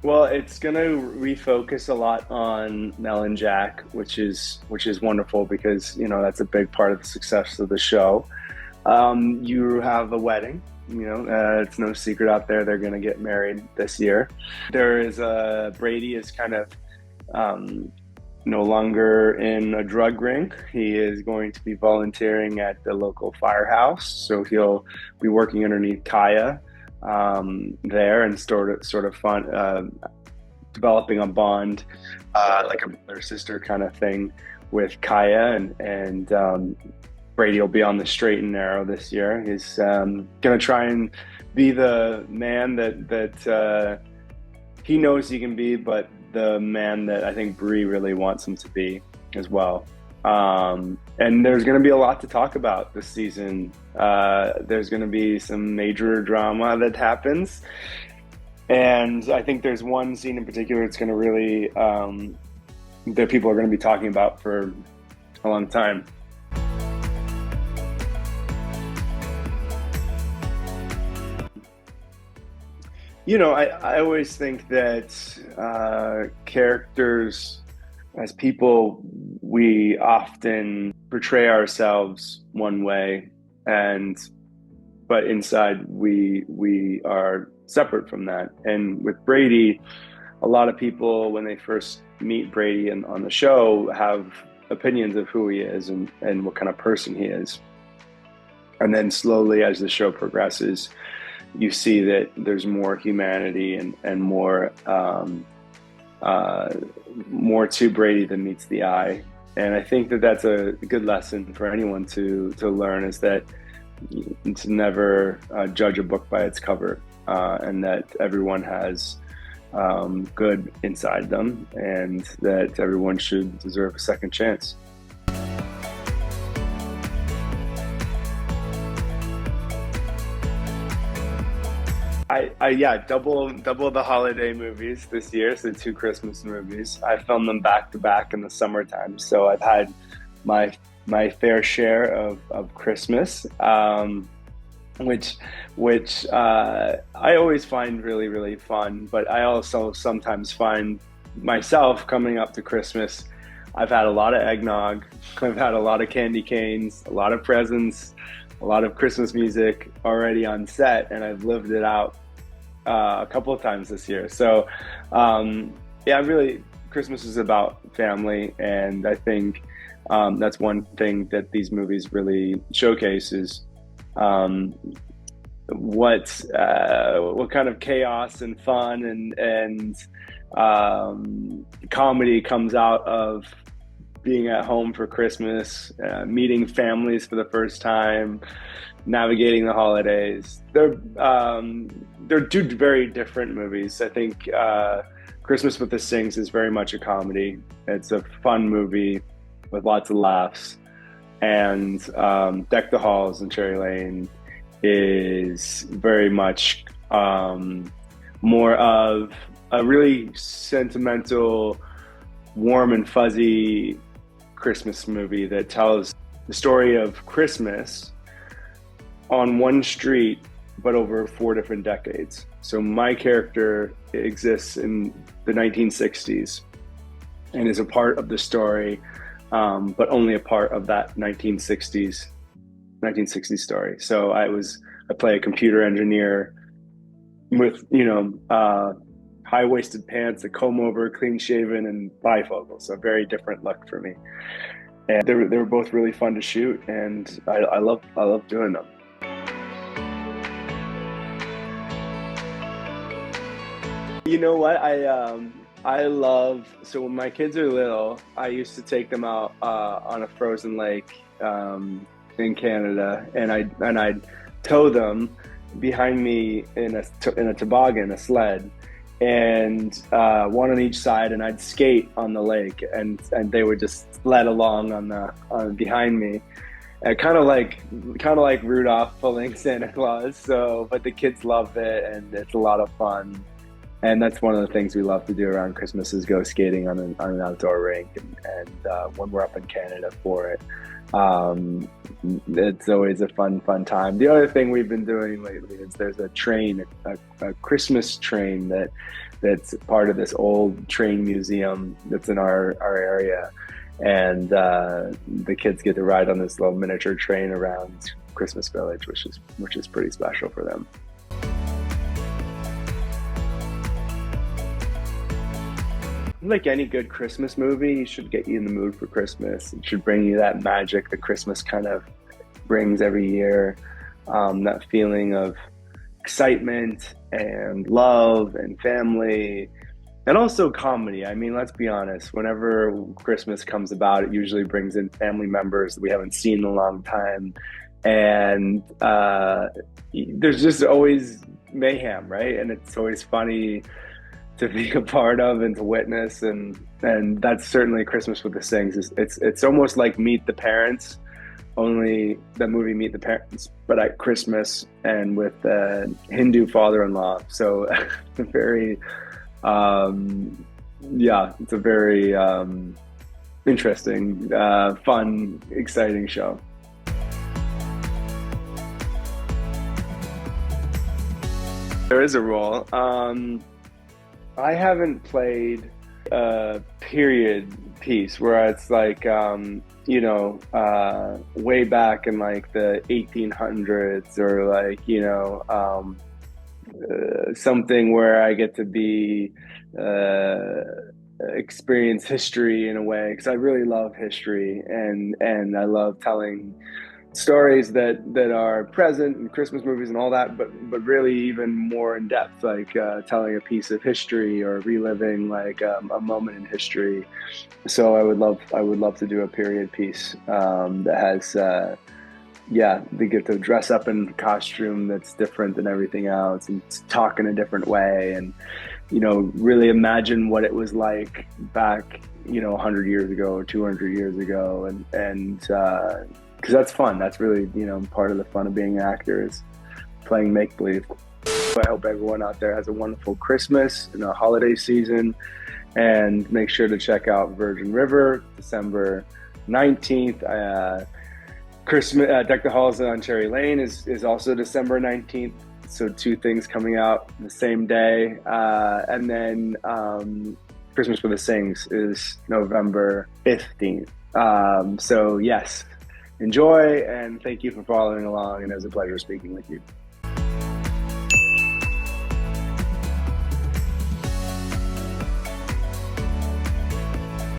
Well, it's gonna refocus a lot on Mel and Jack, which is wonderful because that's a big part of the success of the show. You have a wedding. It's no secret out there they're gonna get married this year. There is Brady is kind of um, no longer in a drug ring. He is going to be volunteering at the local firehouse, so he'll be working underneath Kaya there and sort of fun, developing a bond, like a brother sister kind of thing with Kaya, and Brady will be on the straight and narrow this year. He's going to try and be the man that he knows he can be, but the man that I think Bree really wants him to be as well. And there's going to be a lot to talk about this season. There's going to be some major drama that happens. And I think there's one scene in particular that's going to really, that people are going to be talking about for a long time. I always think that characters, as people, we often portray ourselves one way, and but inside we are separate from that. And with Brady, a lot of people, when they first meet Brady and on the show, have opinions of who he is and what kind of person he is. And then slowly, as the show progresses, you see that there's more humanity and more to Brady than meets the eye. And I think that that's a good lesson for anyone to learn, is that to never judge a book by its cover, and that everyone has good inside them, and that everyone should deserve a second chance. Yeah, double the holiday movies this year, so two Christmas movies. I filmed them back to back in the summertime, so I've had my my fair share of Christmas, which I always find really really fun. But I also sometimes find myself coming up to Christmas. I've had a lot of eggnog, I've had a lot of candy canes, a lot of presents, a lot of Christmas music already on set, and I've lived it out a couple of times this year. So, yeah, really, Christmas is about family, and I think that's one thing that these movies really showcase is um, what kind of chaos and fun and comedy comes out of being at home for Christmas, meeting families for the first time, navigating the holidays. They're two very different movies. I think Christmas with the Sings is very much a comedy. It's a fun movie with lots of laughs, and Deck the Halls and Cherry Lane is very much more of a really sentimental, warm and fuzzy Christmas movie that tells the story of Christmas on one street, but over four different decades. So my character exists in the 1960s and is a part of the story, but only a part of that 1960s story. So I play a computer engineer with high-waisted pants, a comb over, clean shaven, and bifocals. So a very different look for me. And they were both really fun to shoot, and I love doing them. You know what? I love, so when my kids are little, I used to take them out on a frozen lake in Canada, and I'd tow them behind me in a toboggan, a sled, and one on each side, and I'd skate on the lake, and they would just sled along on behind me, and kind of like Rudolph pulling Santa Claus. So, but the kids love it, and it's a lot of fun. And that's one of the things we love to do around Christmas is go skating on an outdoor rink, and when we're up in Canada for it. Um, it's always a fun time. The other thing we've been doing lately is there's a train, a Christmas train that's part of this old train museum that's in our area, and the kids get to ride on this little miniature train around Christmas Village, which is pretty special for them. Like any good Christmas movie, it should get you in the mood for Christmas. It should bring you that magic that Christmas kind of brings every year. That feeling of excitement and love and family, and also comedy. I mean, let's be honest, whenever Christmas comes about, it usually brings in family members that we haven't seen in a long time. And there's just always mayhem, right? And it's always funny to be a part of and to witness, and that's certainly Christmas with the Sings. It's almost like Meet the Parents, only the movie Meet the Parents, but at Christmas and with the Hindu father-in-law. So it's a very yeah, it's a very interesting, fun, exciting show. There is a role. I haven't played a period piece where it's like, way back in like the 1800s, or like, something where I get to be, experience history in a way, because I really love history, and I love telling stories that are present in Christmas movies and all that, but really even more in depth, like telling a piece of history or reliving like a moment in history. So I would love to do a period piece that has they get to dress up in costume that's different than everything else, and talk in a different way, and really imagine what it was like back 100 years ago or 200 years ago, and because that's fun. That's really, part of the fun of being an actor is playing make-believe. So I hope everyone out there has a wonderful Christmas and a holiday season, and make sure to check out Virgin River, December 19th. Christmas, Deck the Halls on Cherry Lane is also December 19th. So two things coming out the same day. And then Christmas with the Sings is November 15th. So yes, enjoy, and thank you for following along, and it was a pleasure speaking with you.